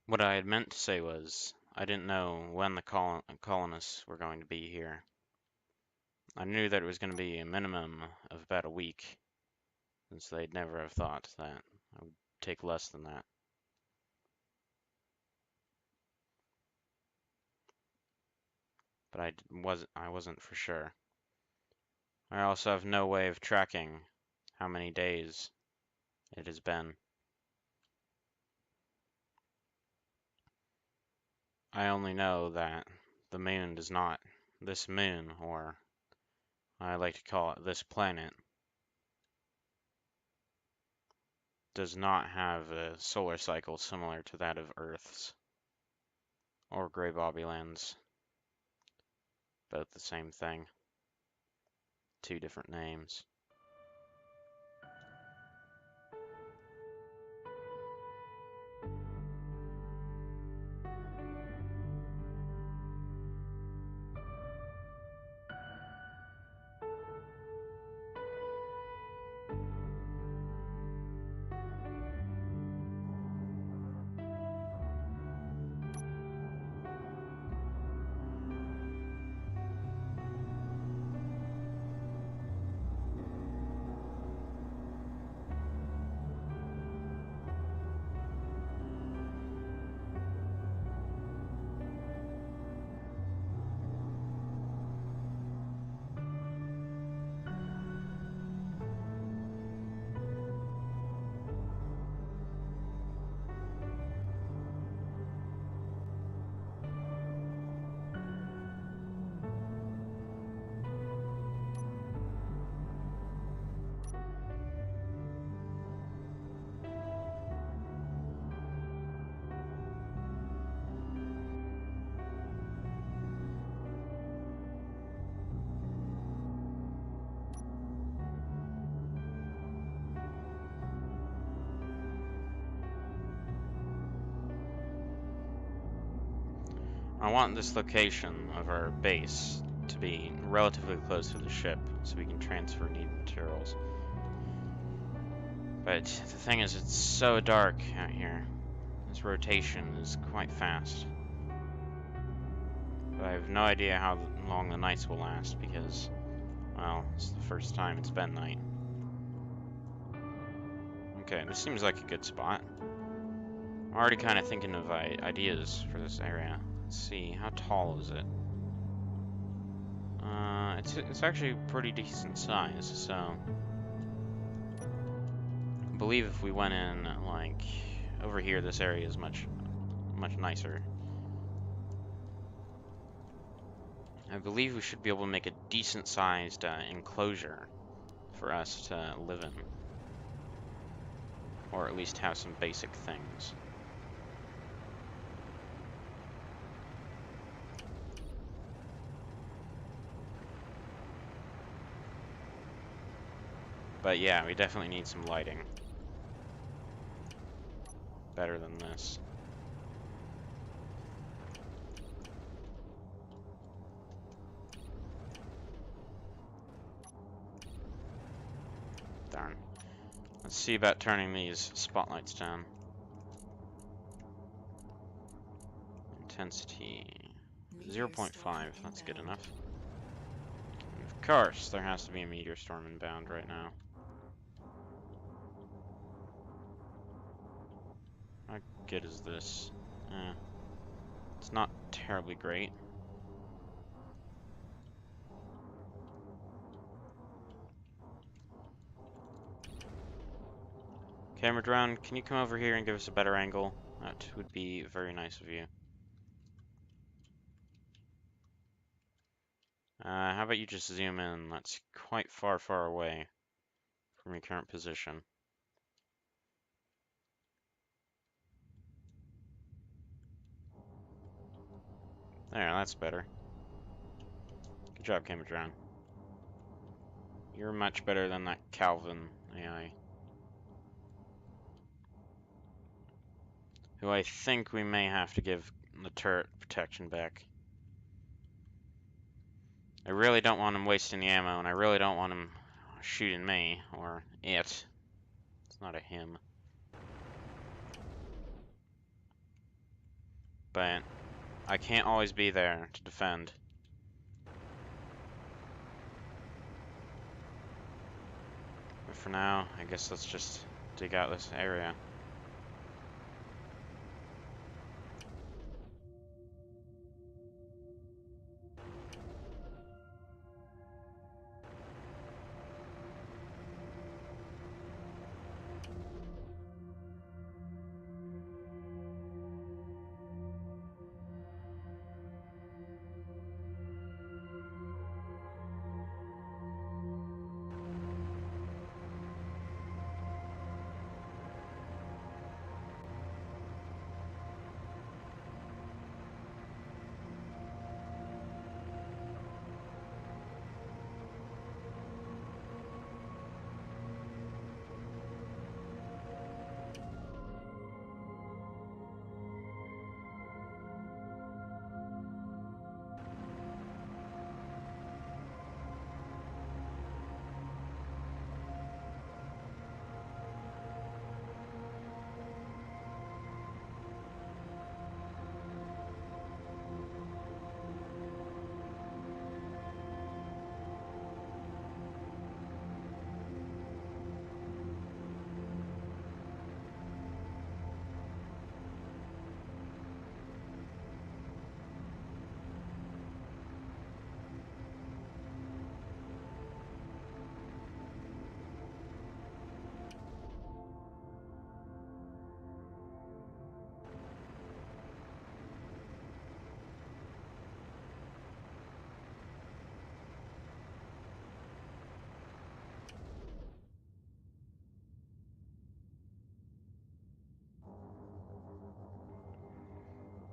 What I had meant to say was, I didn't know when the colonists were going to be here. I knew that it was going to be a minimum of about a week, since they'd never have thought that I would take less than that. But I wasn't for sure. I also have no way of tracking how many days it has been. I only know that the moon does not, this moon, or I like to call it this planet, does not have a solar cycle similar to that of Earth's, or Grey Bobbyland's. Both the same thing, two different names. I want this location of our base to be relatively close to the ship so we can transfer needed materials. But the thing is, it's so dark out here. This rotation is quite fast. But I have no idea how long the nights will last because, well, it's the first time it's been night. Okay, this seems like a good spot. I'm already kind of thinking of ideas for this area. Let's see, how tall is it? It's actually pretty decent size, so I believe if we went in, like, over here, this area is much nicer. I believe we should be able to make a decent-sized enclosure for us to live in. Or at least have some basic things. But yeah, we definitely need some lighting. Better than this. Darn. Let's see about turning these spotlights down. Intensity 0.5, that's good enough. And of course, there has to be a meteor storm inbound right now. How good is this? It's not terribly great. Camera drone, can you come over here and give us a better angle? That would be very nice of you. How about you just zoom in? That's quite far away from your current position. There, that's better. Good job, camera drone. You're much better than that Calvin AI. Who I think we may have to give the turret protection back. I really don't want him wasting the ammo, and I really don't want him shooting me, or it. It's not a him. but I can't always be there to defend. But for now, I guess let's just dig out this area.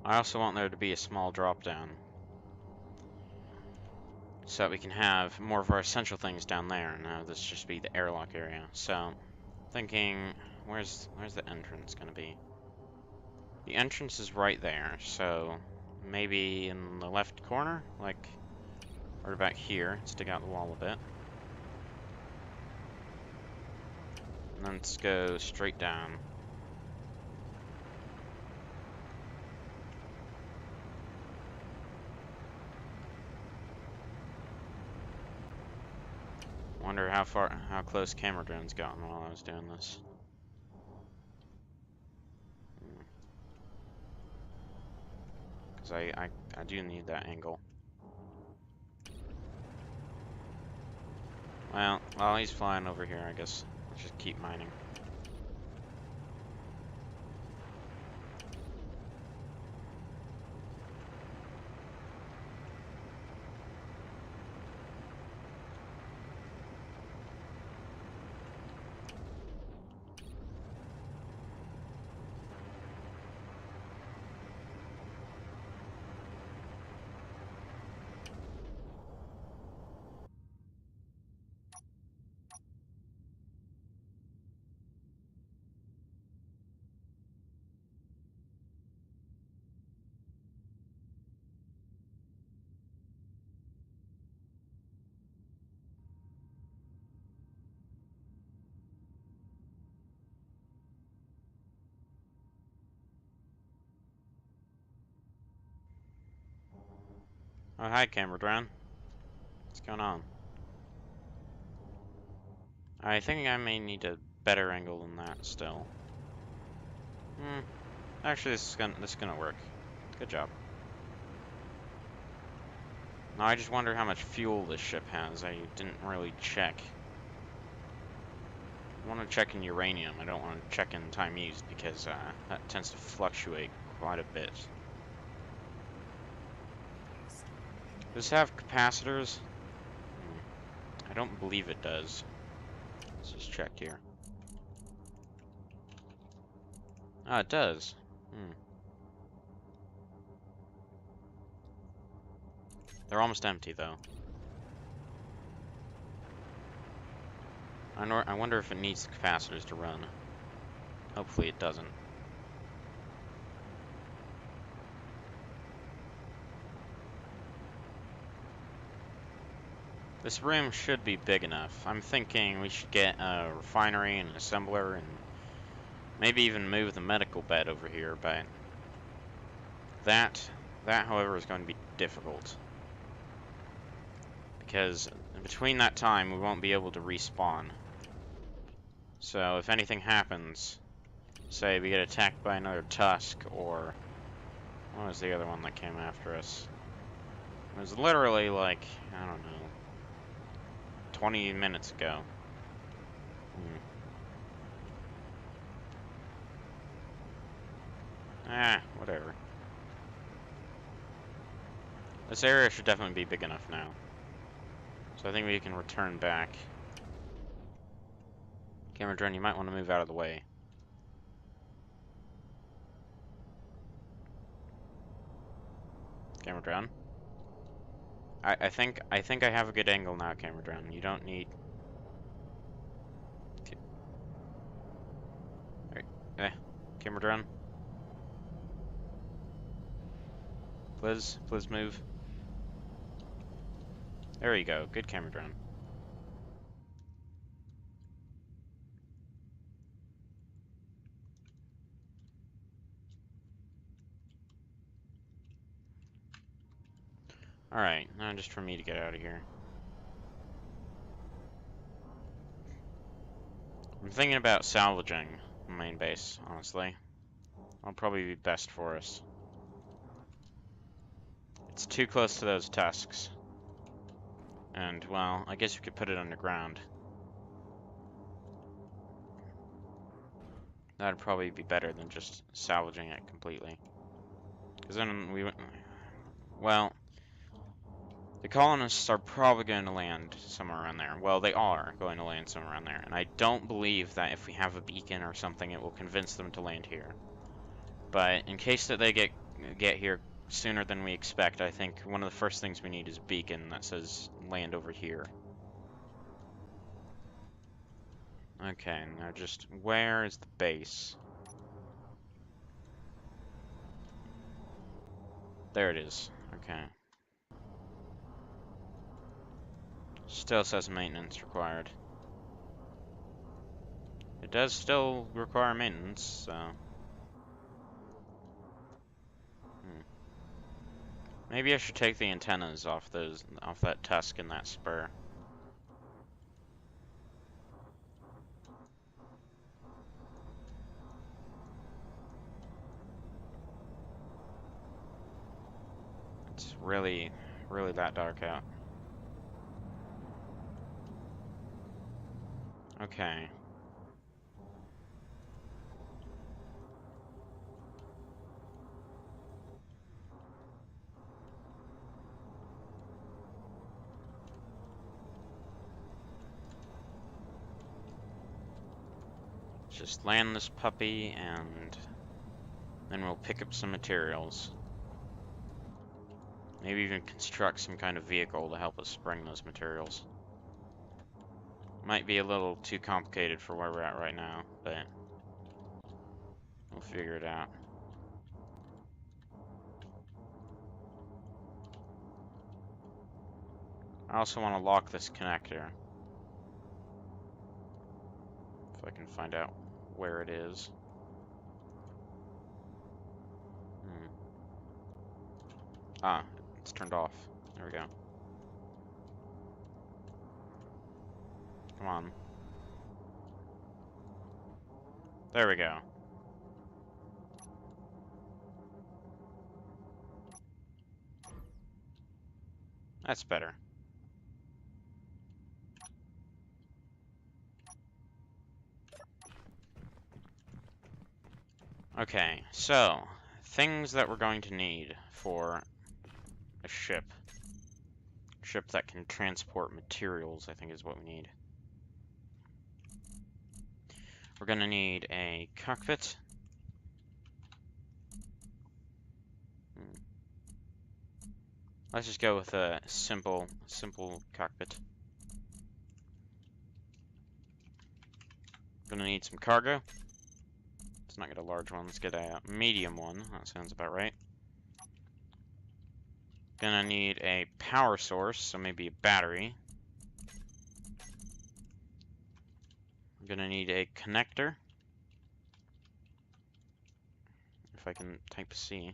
I also want there to be a small drop down, so that we can have more of our essential things down there, and have this just be the airlock area. So, thinking, where's the entrance gonna be? The entrance is right there, so maybe in the left corner, like right back here. Let's dig out the wall a bit, and then let's go straight down. Wonder how close camera drone's gotten while I was doing this. Because I do need that angle. Well, while he's flying over here, I guess let's just keep mining. Oh, hi, camera drone. What's going on? I think I may need a better angle than that still. Actually, this is gonna work. Good job. Now I just wonder how much fuel this ship has. I didn't really check. I want to check in uranium. I don't want to check in time used because that tends to fluctuate quite a bit. Does it have capacitors? I don't believe it does. Let's just check here. Ah, it does. They're almost empty, though. I wonder if it needs the capacitors to run. Hopefully it doesn't. This room should be big enough. I'm thinking we should get a refinery and an assembler and maybe even move the medical bed over here, but That, however, is going to be difficult. Because between that time, we won't be able to respawn. So if anything happens, say we get attacked by another tusk, or what was the other one that came after us? It was literally like, I don't know, 20 minutes ago. Whatever. This area should definitely be big enough now. So I think we can return back. Camera drone, you might want to move out of the way. Camera drone. I think I have a good angle now, camera drone. You don't need. Alright, camera drone. Please move. There you go. Good camera drone. Alright, now just for me to get out of here. I'm thinking about salvaging the main base, honestly. That'll probably be best for us. It's too close to those tusks. And, well, I guess we could put it underground. That'd probably be better than just salvaging it completely. Because then we... Well, the colonists are probably going to land somewhere around there. Well, they are going to land somewhere around there. And I don't believe that if we have a beacon or something, it will convince them to land here. But in case that they get here sooner than we expect, I think one of the first things we need is a beacon that says land over here. Okay, now just where is the base? There it is. Okay. Still says maintenance required. It does still require maintenance, so... Maybe I should take the antennas off that tusk and that spur. It's really, really that dark out. Okay. Just land this puppy and then we'll pick up some materials. Maybe even construct some kind of vehicle to help us bring those materials. Might be a little too complicated for where we're at right now, but we'll figure it out. I also want to lock this connector. If I can find out where it is. Ah, it's turned off. There we go. Come on. There we go. That's better. Okay, so things that we're going to need for a ship. Ship that can transport materials, I think is what we need. We're gonna need a cockpit. Let's just go with a simple cockpit. Gonna need some cargo. Let's not get a large one, let's get a medium one. That sounds about right. Gonna need a power source, so maybe a battery. I'm gonna need a connector. If I can type C.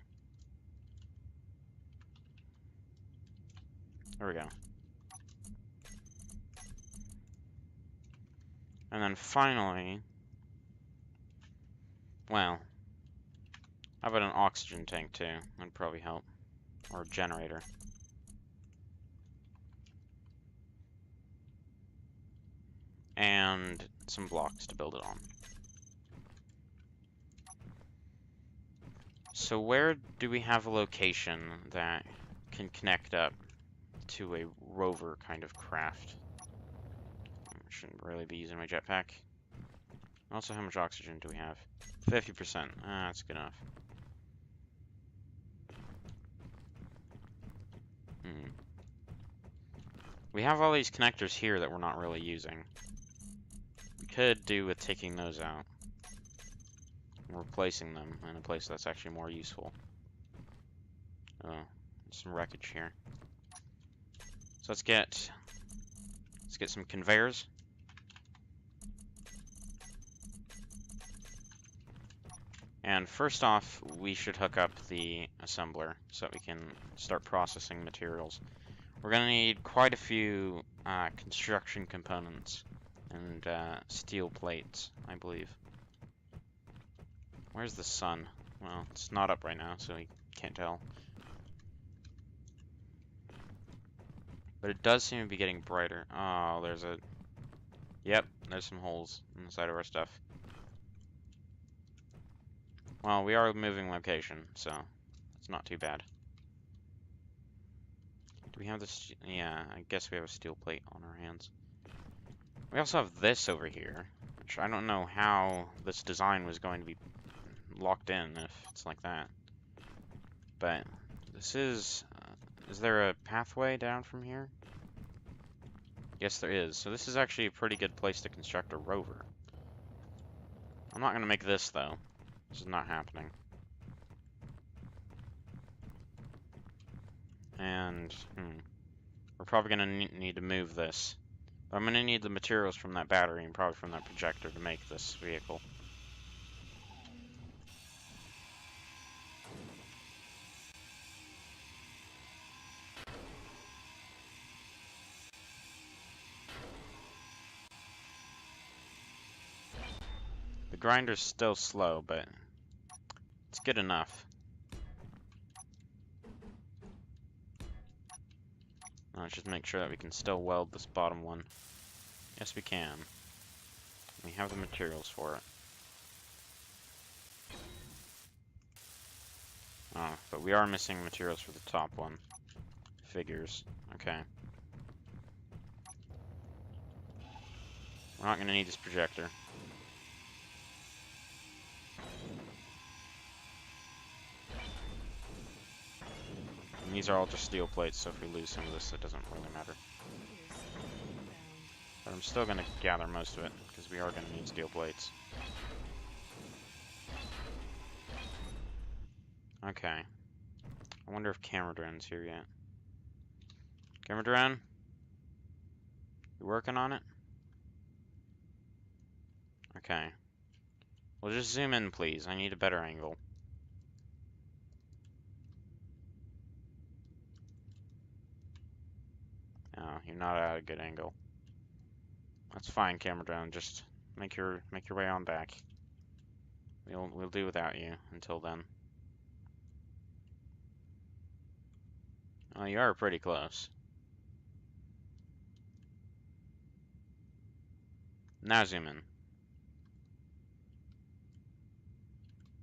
There we go. And then finally, well, how about an oxygen tank too? That'd probably help. Or a generator. And some blocks to build it on. So where do we have a location that can connect up to a rover kind of craft? I shouldn't really be using my jetpack. Also, how much oxygen do we have? 50%. Ah, that's good enough. We have all these connectors here that we're not really using. We could do with taking those out and replacing them in a place that's actually more useful. Oh, there's some wreckage here. So let's get some conveyors. And first off, we should hook up the assembler so that we can start processing materials. We're going to need quite a few construction components and steel plates, I believe. Where's the sun? Well, it's not up right now, so we can't tell. But it does seem to be getting brighter. Oh, there's a... Yep, there's some holes in the side of our stuff. Well, we are moving location, so it's not too bad. Do we have this? Yeah, I guess we have a steel plate on our hands. We also have this over here, which I don't know how this design was going to be locked in if it's like that. But this is there a pathway down from here? Yes, there is. So this is actually a pretty good place to construct a rover. I'm not going to make this, though. This is not happening. And, we're probably going to need to move this. But I'm going to need the materials from that battery and probably from that projector to make this vehicle. The grinder's still slow, but it's good enough. Let's just make sure that we can still weld this bottom one. Yes, we can. We have the materials for it. Oh, but we are missing materials for the top one. Figures. Okay. We're not going to need this projector. And these are all just steel plates, so if we lose some of this, it doesn't really matter. But I'm still going to gather most of it, because we are going to need steel plates. Okay. I wonder if camera drone's here yet. Camera drone? You working on it? Okay. Well, just zoom in, please. I need a better angle. Oh, you're not at a good angle. That's fine, camera drone. Just make your way on back. We'll do without you until then. Oh, you are pretty close. Now zoom in.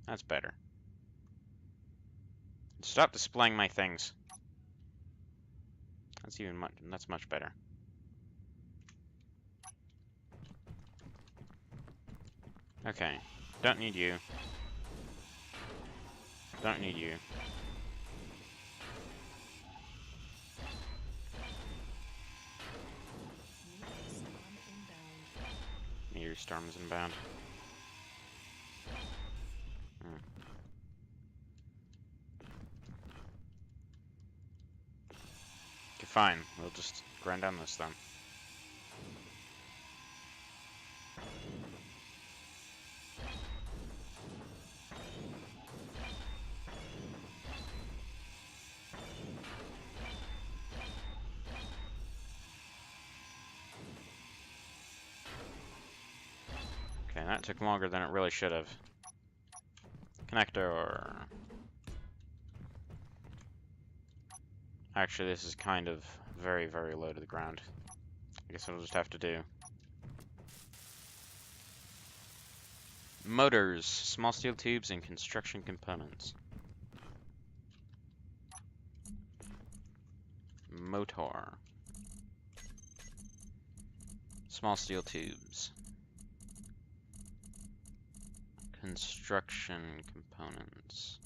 That's better. Stop displaying my things. That's much better. Okay. Don't need you. Don't need you. Meteor storm is inbound. Okay, fine. We'll just grind down this then. That took longer than it really should have. Connector. Actually, this is kind of very, very low to the ground. I guess we'll just have to do. Motors, small steel tubes, and construction components. Motor. Small steel tubes. Construction components.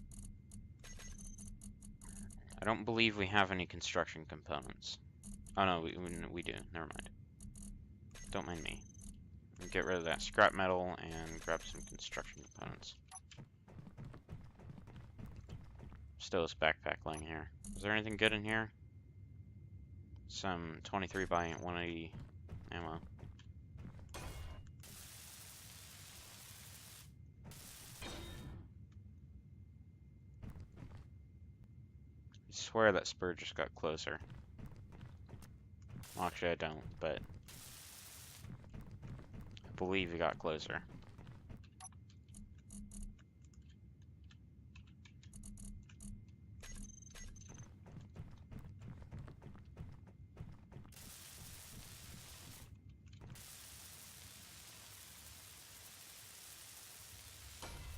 I don't believe we have any construction components. Oh no, we do. Never mind. Don't mind me. Get rid of that scrap metal and grab some construction components. Still this backpack laying here. Is there anything good in here? Some 23 by 180 ammo. I swear that spur just got closer. Well, actually I don't, but I believe it got closer.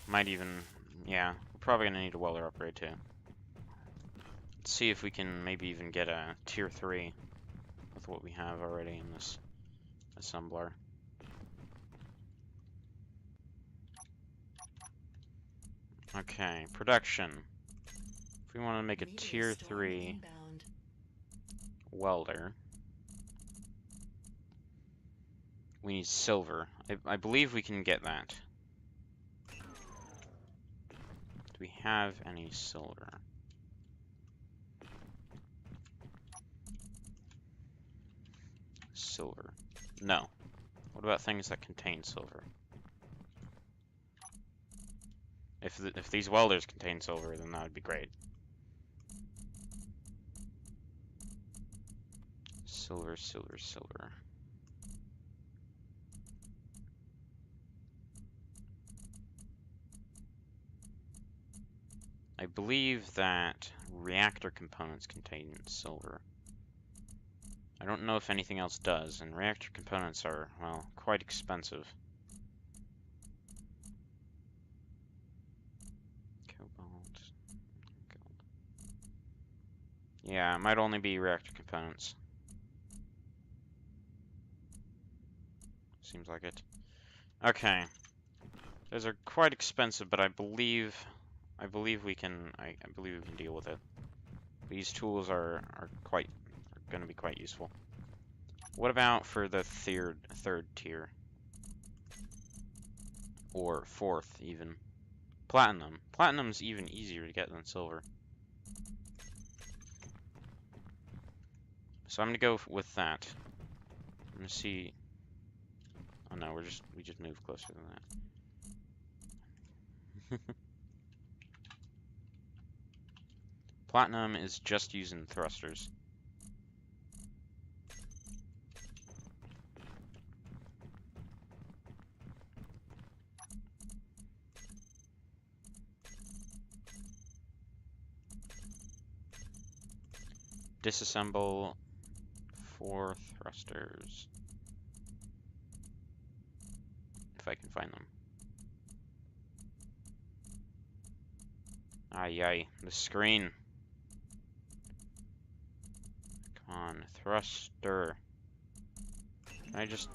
Might even, yeah, we're probably gonna need a welder upgrade too. Let's see if we can maybe even get a tier 3 with what we have already in this assembler. Okay, production. If we want to make a tier 3 welder, we need silver. I believe we can get that. Do we have any silver? Silver. No. What about things that contain silver? If these welders contain silver, then that would be great. Silver, silver, silver. I believe that reactor components contain silver. I don't know if anything else does, and reactor components are, well, quite expensive. Cobalt. Gold. Yeah, it might only be reactor components. Seems like it. Okay. Those are quite expensive, but I believe we can deal with it. These tools are going to be quite useful. What about for the third tier? Or fourth, even. Platinum. Platinum's even easier to get than silver. So I'm gonna go with that. I'm gonna see. Oh no, we just moved closer than that. Platinum is just using thrusters. Disassemble 4 thrusters. If I can find them. Ay, the screen. Come on, thruster. Can I just...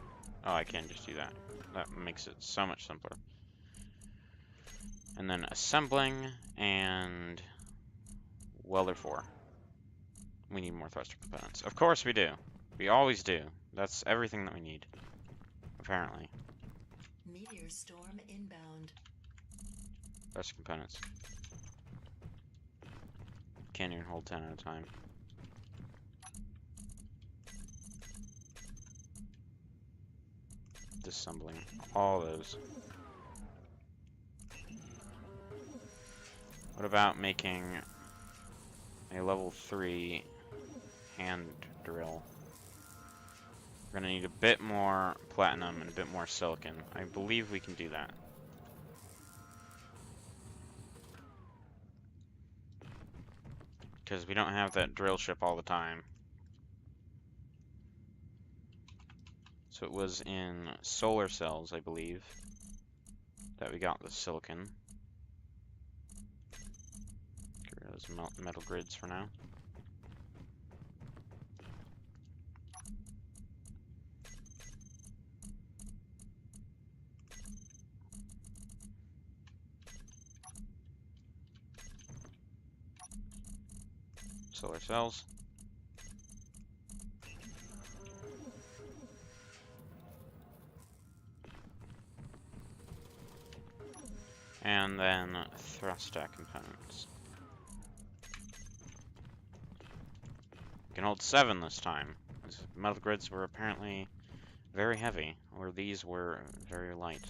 Oh, I can just do that. That makes it so much simpler. And then assembling and welder 4. We need more thruster components. Of course we do. We always do. That's everything that we need. Apparently. Meteor storm inbound. Thruster components. Can't even hold 10 at a time. Disassembling all those. What about making a level 3 hand drill? We're gonna need a bit more platinum and a bit more silicon. I believe we can do that. Because we don't have that drill ship all the time. So it was in solar cells, I believe, that we got the silicon. Get rid of those metal grids for now. Solar cells. And then thrust stack components. We can hold 7 this time. These metal grids were apparently very heavy, or these were very light.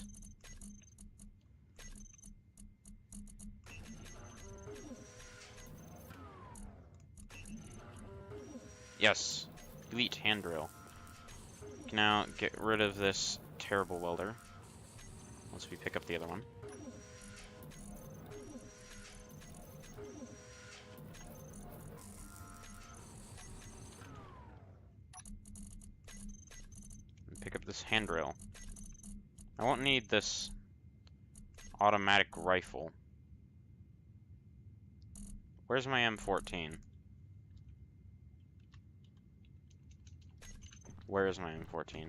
Yes, elite hand drill. We can now get rid of this terrible welder once we pick up the other one. And pick up this hand drill. I won't need this automatic rifle. Where's my M14? Where is my M14?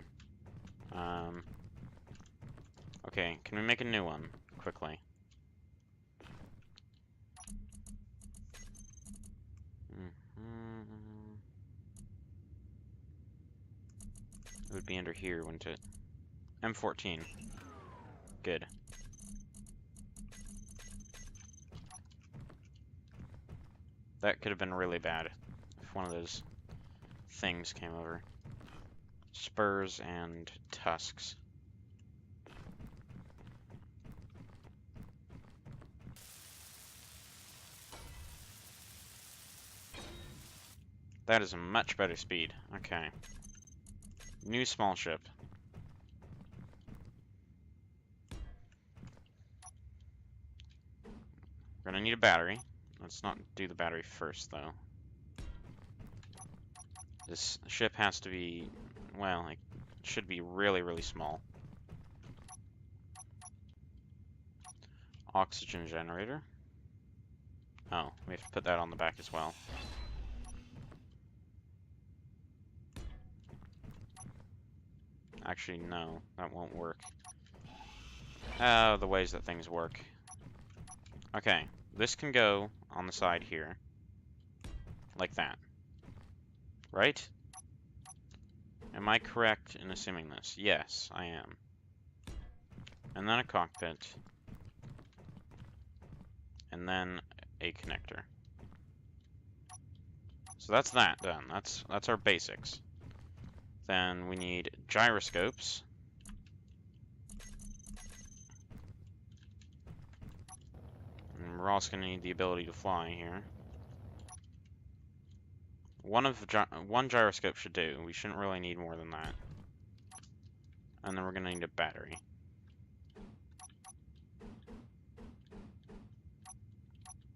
Okay, can we make a new one quickly? It would be under here, wouldn't it? M14. Good. That could have been really bad if one of those things came over. Spurs and tusks. That is a much better speed. Okay. New small ship. We're gonna need a battery. Let's not do the battery first, though. This ship has to be, well, it should be really, really small. Oxygen generator. Oh, we have to put that on the back as well. Actually, no, that won't work. The ways that things work. Okay, this can go on the side here. Like that. Right? Am I correct in assuming this? Yes, I am. And then a cockpit. And then a connector. So that's that done. That's our basics. Then we need gyroscopes. And we're also going to need the ability to fly here. One gyroscope should do. We shouldn't really need more than that. And then we're going to need a battery.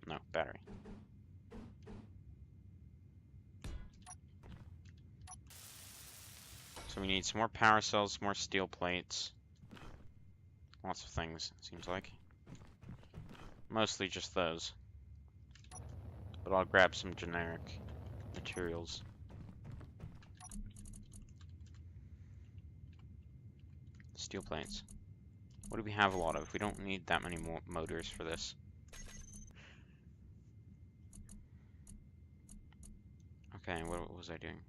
No, battery. So we need some more power cells, more steel plates. Lots of things, it seems like. Mostly just those. But I'll grab some generic materials. Steel plates. What do we have a lot of? We don't need that many more motors for this. Okay, what was I doing?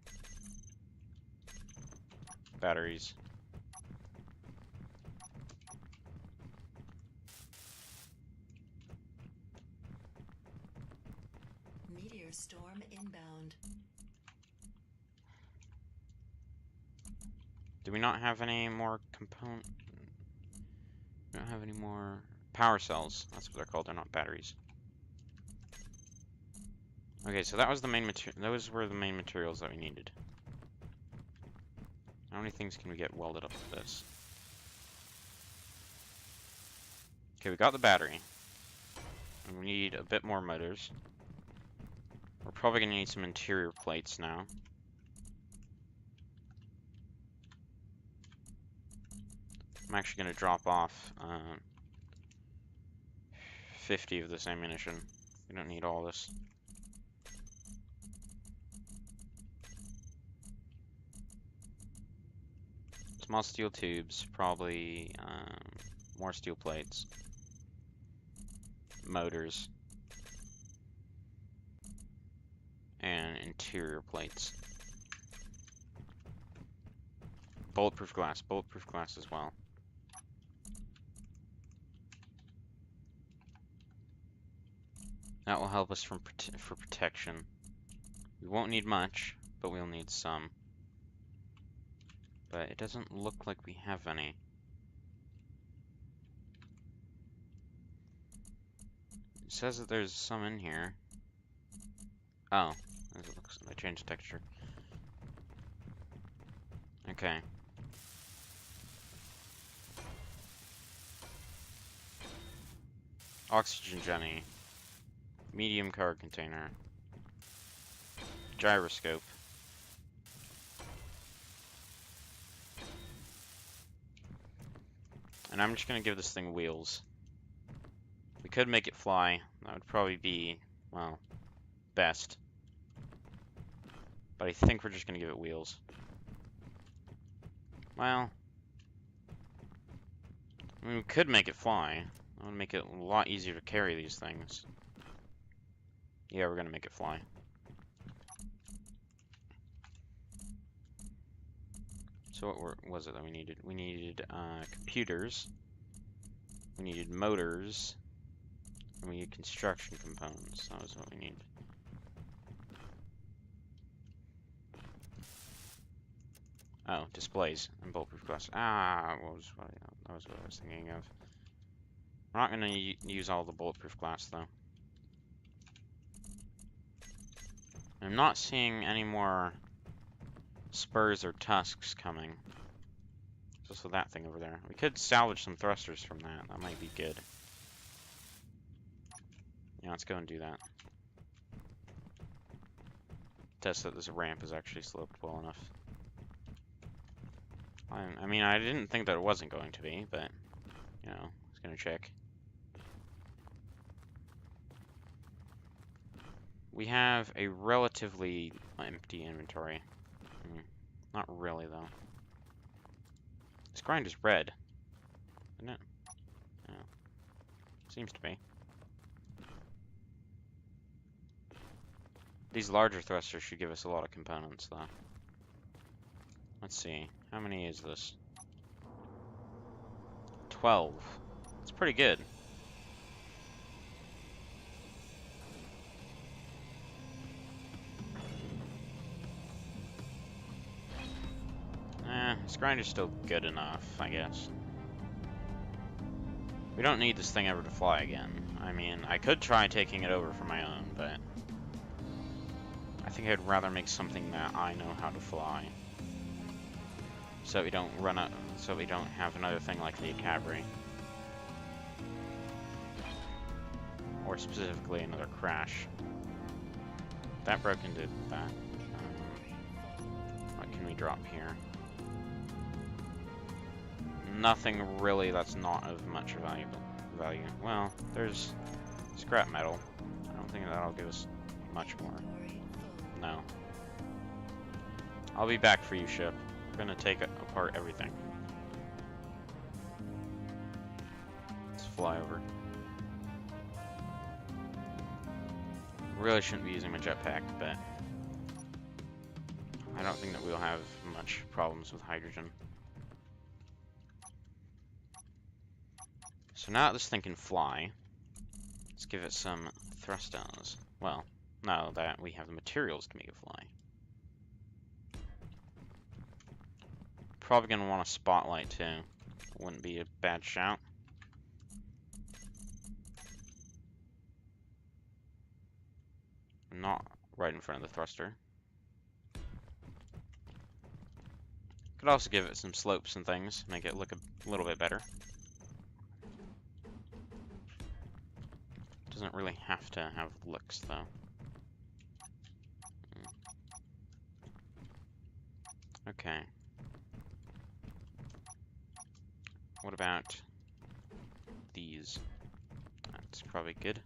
Batteries. Meteor storm inbound. Do we not have any more component? We don't have any more power cells. That's what they're called. They're not batteries. Okay, so that was the main material. Those were the main materials that we needed. How many things can we get welded up to this? Okay, we got the battery. And we need a bit more motors. We're probably going to need some interior plates now. I'm actually going to drop off 50 of this ammunition. We don't need all this. Small steel tubes, probably more steel plates. Motors. And interior plates. Bulletproof glass as well. That will help us for protection. We won't need much, but we'll need some. But it doesn't look like we have any. It says that there's some in here. Oh, as it looks, I changed the texture. Okay. Oxygen Jenny. Medium card container. Gyroscope. And I'm just gonna give this thing wheels. We could make it fly. That would probably be, well, best. But I think we're just gonna give it wheels. Well, I mean, we could make it fly. That would make it a lot easier to carry these things. Yeah, we're gonna make it fly. So what was it that we needed? We needed computers. We needed motors. And we need construction components. That was what we needed. Oh, displays and bulletproof glass. Ah, that was what I was thinking of. We're not going to use all the bulletproof glass, though. I'm not seeing any more spurs or tusks coming. There's also that thing over there. We could salvage some thrusters from that. That might be good. Yeah, let's go and do that. Test that this ramp is actually sloped well enough. I mean, I didn't think that it wasn't going to be, but, you know, I was going to check. We have a relatively empty inventory. Not really, though. This grind is red, isn't it? Yeah. Seems to be. These larger thrusters should give us a lot of components, though. Let's see. How many is this? 12. It's pretty good. This grinder's still good enough, I guess. We don't need this thing ever to fly again. I mean, I could try taking it over for my own, but I think I'd rather make something that I know how to fly. So we don't run out, so we don't have another thing like the Cabri. Or specifically another crash. That broke into that. What can we drop here? Nothing really that's not of much value. Well, there's scrap metal. I don't think that'll give us much more. No. I'll be back for you, ship. We're gonna take apart everything. Let's fly over. Really shouldn't be using my jetpack, but I don't think that we'll have much problems with hydrogen. So now that this thing can fly, let's give it some thrusters. Well, now that we have the materials to make it fly. Probably gonna want a spotlight too. Wouldn't be a bad shout. Not right in front of the thruster. Could also give it some slopes and things, make it look a little bit better. Doesn't really have to have looks, though. Okay. What about these? That's probably good.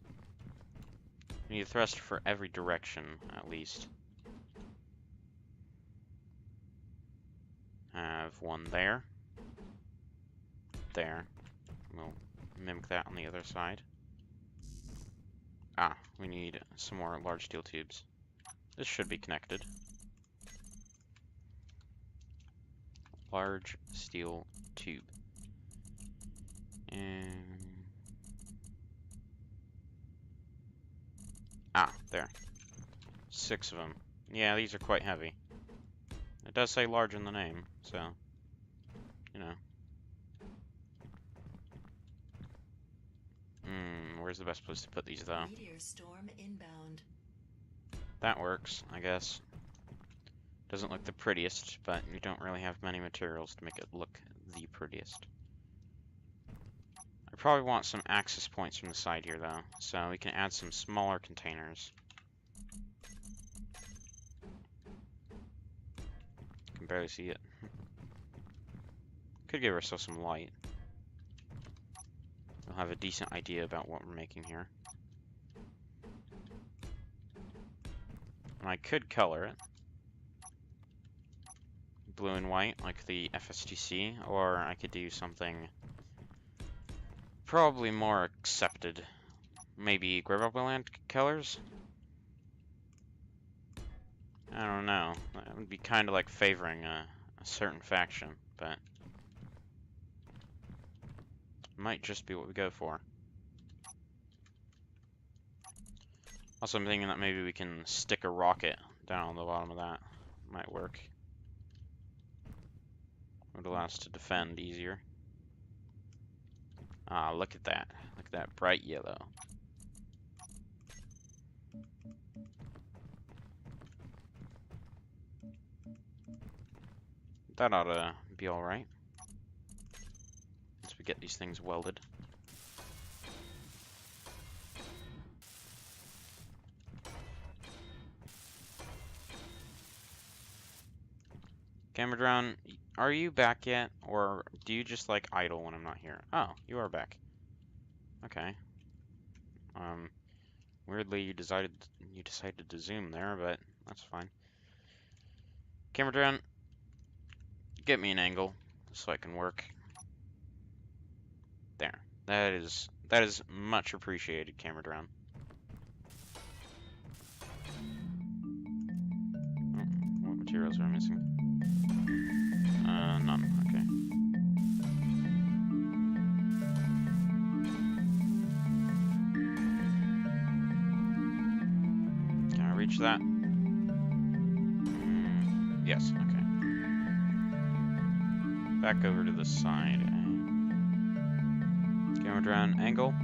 We need a thrust for every direction, at least. Have one there. There. We'll mimic that on the other side. Ah, we need some more large steel tubes. This should be connected. Large steel tube. And... ah, there. 6 of them. Yeah, these are quite heavy. It does say large in the name, so, you know. Where's the best place to put these, though? Meteor storm inbound. That works, I guess. Doesn't look the prettiest, but you don't really have many materials to make it look the prettiest. I probably want some access points from the side here, though, so we can add some smaller containers. Can barely see it. Could give ourselves some light. We'll have a decent idea about what we're making here. And I could color it blue and white, like the FSTC, or I could do something probably more accepted. Maybe Gravoland colors? I don't know. That would be kind of like favoring a certain faction, but might just be what we go for. Also, I'm thinking that maybe we can stick a rocket down on the bottom of that. Might work. Would allow us to defend easier. Ah, look at that. Look at that bright yellow. That ought to be alright. Once we get these things welded. Camera drone, are you back yet? Or do you just like idle when I'm not here? Oh, you are back. Okay. Weirdly you decided to zoom there, but that's fine. Camera drone, get me an angle so I can work. There. That is much appreciated, camera drone. Oh, what materials are I missing? None. Okay. Can I reach that? Yes. Okay. Back over to the side. Camera drone angle.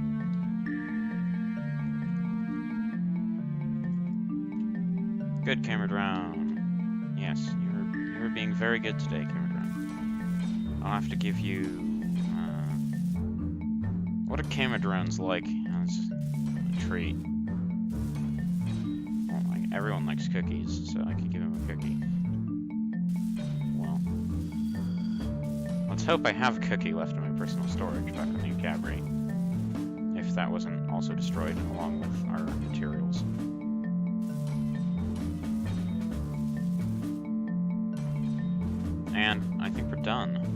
Good, camera drone. Yes, you're being very good today, camera drone. I'll have to give you. What are camera drones like? That's a treat. Well, like, everyone likes cookies, so I could give him a cookie. Well, let's hope I have a cookie left in my personal storage back on the Cabri. If that wasn't also destroyed along with our materials. And I think we're done.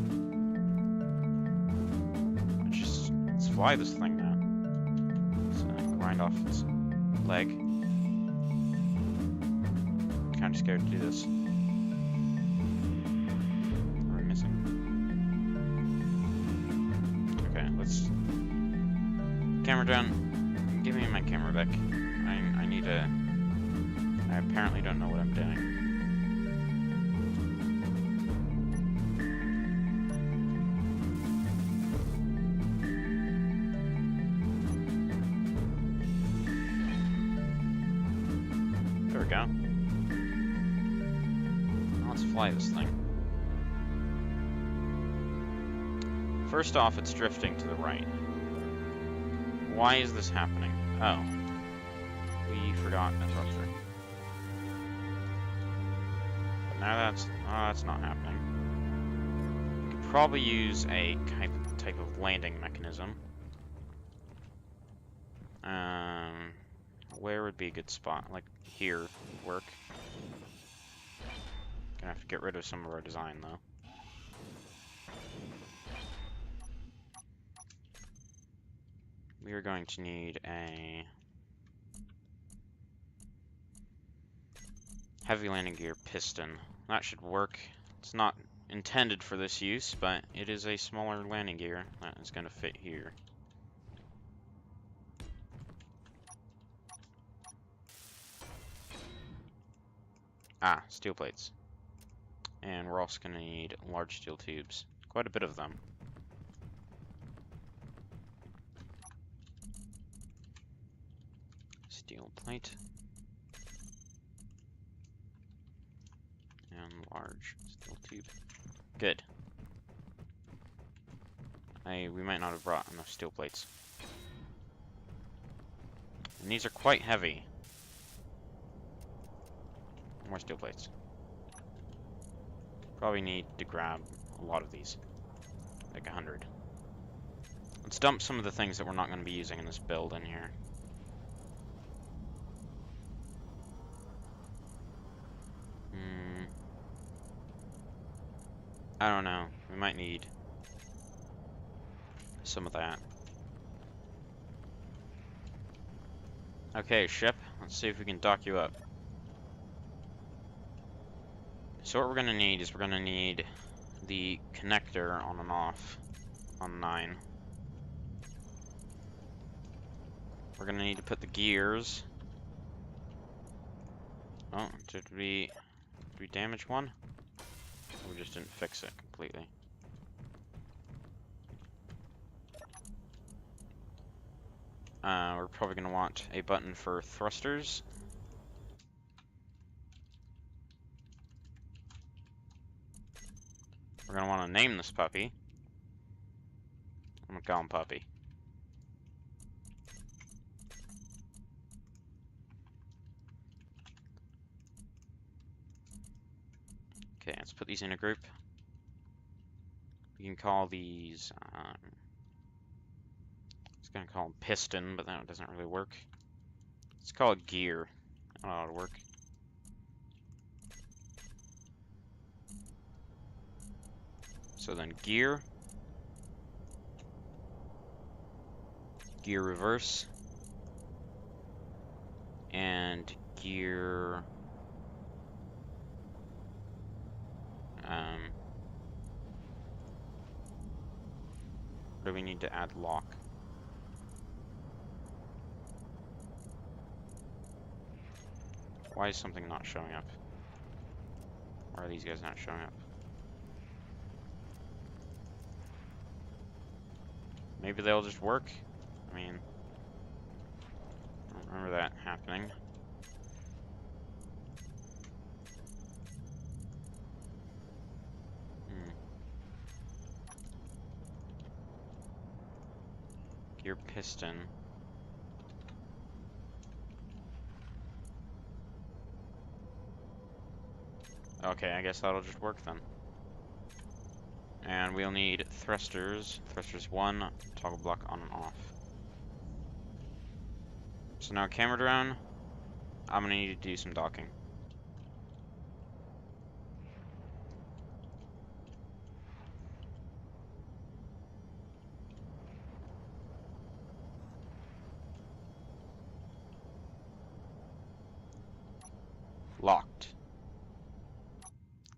Let's fly this thing now. Let's grind off its leg. Kind of scared to do this. What are we missing? Okay, let's... Camera down. Give me my camera back. I need to... I apparently don't know what I'm doing. There we go. Let's fly this thing. First off, it's drifting to the right. Why is this happening? Oh. We forgot a thruster. But now that's not happening. We could probably use a type of landing mechanism. Where would be a good spot? Like here would work. Gonna have to get rid of some of our design though. We are going to need a heavy landing gear piston. That should work. It's not intended for this use, but it is a smaller landing gear that is going to fit here. Ah, steel plates. And we're also going to need large steel tubes. Quite a bit of them. Steel plate. And large steel tube. Good. We might not have brought enough steel plates. And these are quite heavy. More steel plates. Probably need to grab a lot of these. Like 100. Let's dump some of the things that we're not going to be using in this build in here. I don't know. We might need some of that. Okay, ship. Let's see if we can dock you up. So what we're going to need is we're going to need the connector on and off on 9. We're going to need to put the gears. Oh, did we damage one? Or we just didn't fix it completely. We're probably going to want a button for thrusters. We're going to want to name this puppy. I'm going to call him Puppy. Okay, let's put these in a group. We can call these, I was going to call them piston, but that doesn't really work. Let's call it gear. That ought to work. So then gear, gear reverse, and gear, what do we need to add lock? Why is something not showing up? Why are these guys not showing up? Maybe they'll just work? I mean, I don't remember that happening. Gear piston. Okay, I guess that'll just work then. And we'll need thrusters. Thrusters 1, toggle block on and off. So now camera drone, I'm gonna need to do some docking. Locked.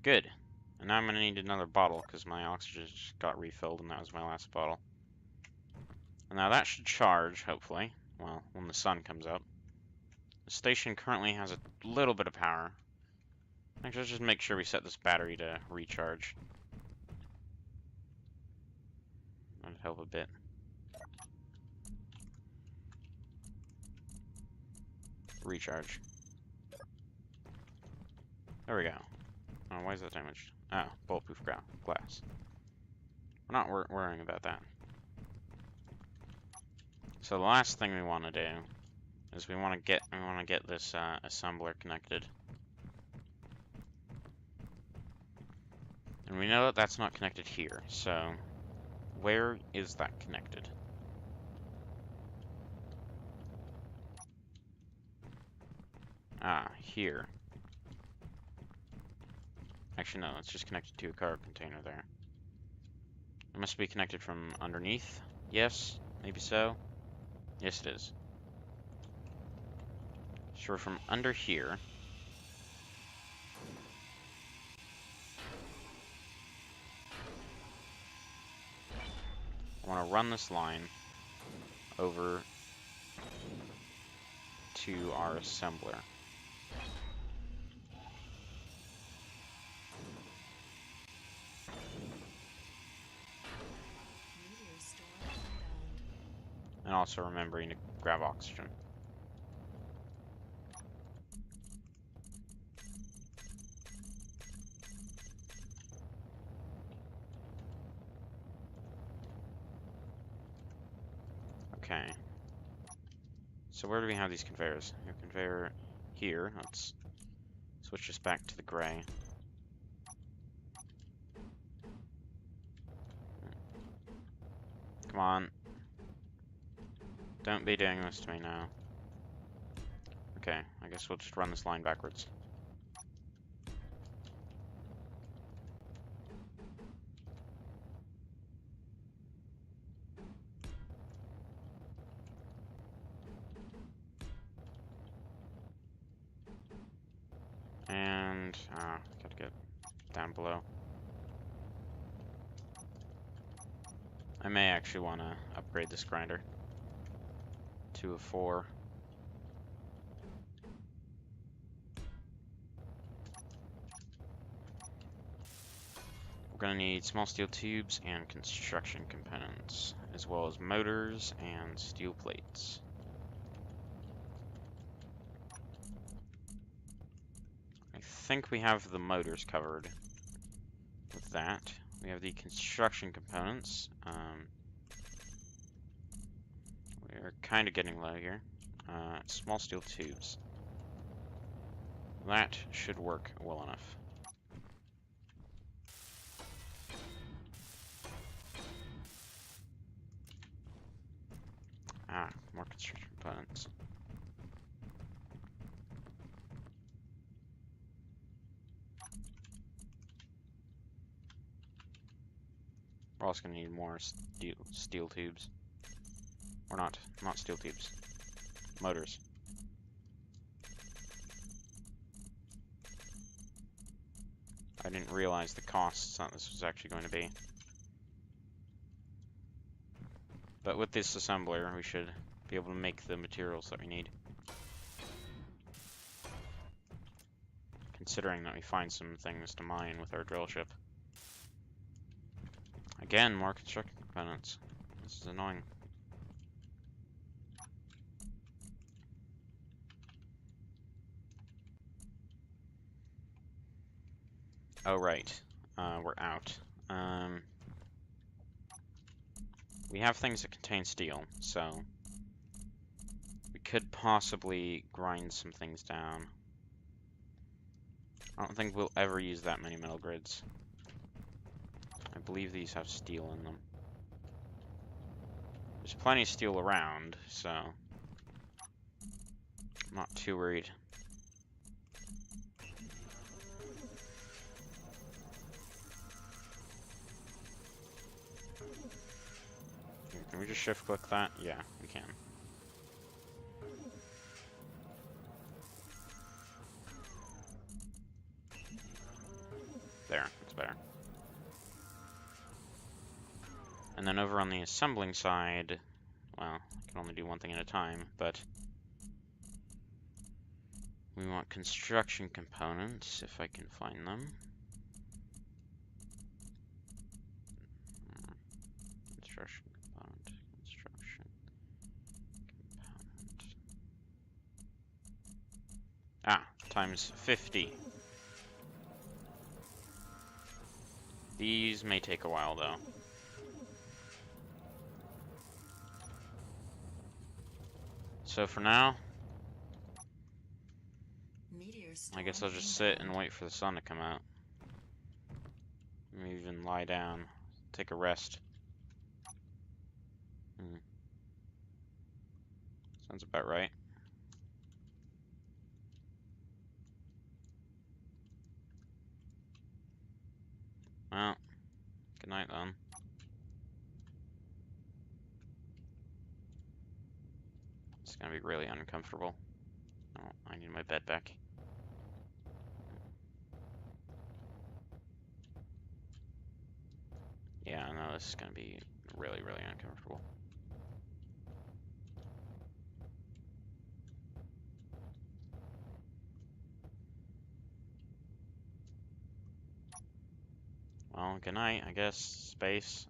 Good. And now I'm gonna need another bottle because my oxygen just got refilled and that was my last bottle. And now that should charge, hopefully. Well, when the sun comes up. The station currently has a little bit of power. Actually, let's just make sure we set this battery to recharge. That'd help a bit. Recharge. There we go. Oh, why is that damaged? Oh, bulletproof glass. We're not worrying about that. So the last thing we want to do is we want to get this assembler connected. And we know that that's not connected here, so where is that connected? Ah, here. Actually, no, it's just connected to a cargo container there. It must be connected from underneath. Yes, maybe so. Yes, it is. So we're from under here. I want to run this line over to our assembler. Meteor storm inbound. And also remembering to grab oxygen. Okay. So where do we have these conveyors? We have a conveyor here. Let's switch this back to the gray. Come on. Don't be doing this to me now. Okay, I guess we'll just run this line backwards. And, gotta get down below. I may actually want to upgrade this grinder to a 4. We're gonna need small steel tubes and construction components, as well as motors and steel plates. I think we have the motors covered with that. We have the construction components. We're kind of getting low here. Small steel tubes. That should work well enough. More construction components. We're also going to need more steel tubes. Or not steel tubes. Motors. I didn't realize the costs that this was actually going to be. But with this assembler, we should be able to make the materials that we need. Considering that we find some things to mine with our drill ship. Again, more construction components. This is annoying. Oh, right. We're out. We have things that contain steel, so we could possibly grind some things down. I don't think we'll ever use that many metal grids. I believe these have steel in them. There's plenty of steel around, so I'm not too worried. Can we just shift click that? Yeah, we can. There, that's better. And then over on the assembling side, well, I can only do one thing at a time, but we want construction components, if I can find them. Construction component, construction component. Times 50. These may take a while, though. So for now, Meteor I guess storm I'll just sit and inbound. wait for the sun to come out. Maybe even lie down, take a rest. Sounds about right. Well, good night then. It's gonna be really uncomfortable. Oh, I need my bed back. Yeah, I know this is gonna be really, really uncomfortable. Well, good night, I guess. Space.